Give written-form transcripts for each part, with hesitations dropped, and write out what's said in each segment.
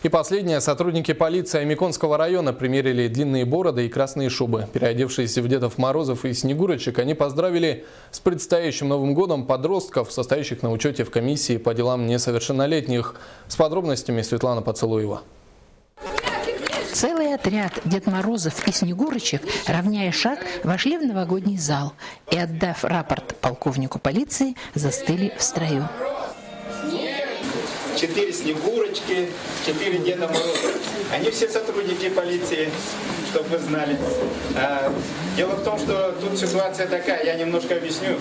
И последнее. Сотрудники полиции Омиконского района примерили длинные бороды и красные шубы. Переодевшись в Дедов Морозов и Снегурочек, они поздравили с предстоящим Новым годом подростков, состоящих на учете в комиссии по делам несовершеннолетних. С подробностями Светлана Поцелуева. Целый отряд Дед Морозов и Снегурочек, равняя шаг, вошли в новогодний зал и, отдав рапорт полковнику полиции, застыли в строю. 4 Снегурочки, 4 Деда Мороза. Они все сотрудники полиции, чтобы вы знали. Дело в том, что тут ситуация такая, я немножко объясню.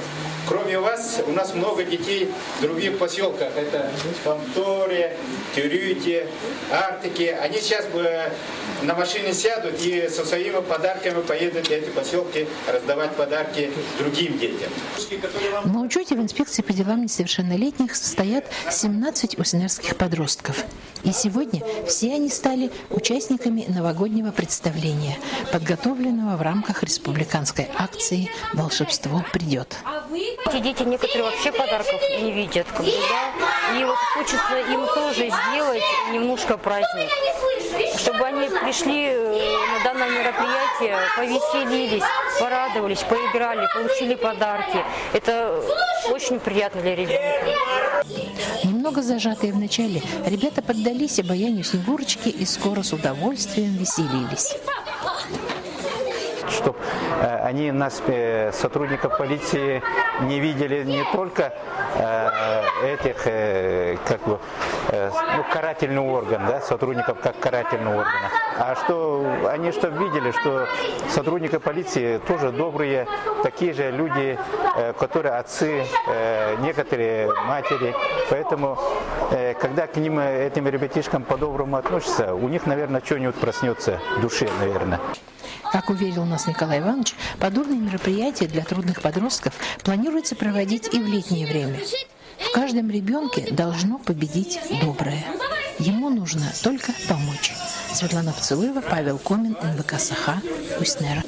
Кроме вас, у нас много детей в других поселках. Это Памторе, Тюрюте, Артыки. Они сейчас на машине сядут и со своими подарками поедут в эти поселки раздавать подарки другим детям. На учете в инспекции по делам несовершеннолетних состоят 17 уснерских подростков. И сегодня все они стали участниками новогоднего представления, подготовленного в рамках республиканской акции «Волшебство придет». Эти дети некоторые вообще подарков не видят, да? И вот хочется им тоже сделать немножко праздник, чтобы они пришли на данное мероприятие, повеселились, порадовались, поиграли, получили подарки. Это очень приятно для ребенка. Немного зажатые в начале, ребята поддались обаянию Снегурочки и скоро с удовольствием веселились. Чтобы они нас, сотрудников полиции, не видели не только этих, карательный орган, да, сотрудников как карательного органа, а чтобы видели, что сотрудники полиции тоже добрые, такие же люди, которые отцы, некоторые матери. Поэтому, когда к ним, этим ребятишкам по-доброму относятся, у них, наверное, что-нибудь проснется в душе, наверное. Как уверил нас Николай Иванович, подобные мероприятия для трудных подростков планируется проводить и в летнее время. В каждом ребенке должно победить доброе. Ему нужно только помочь. Светлана Поцелуева, Павел Комин, НВК «Саха», Уснера.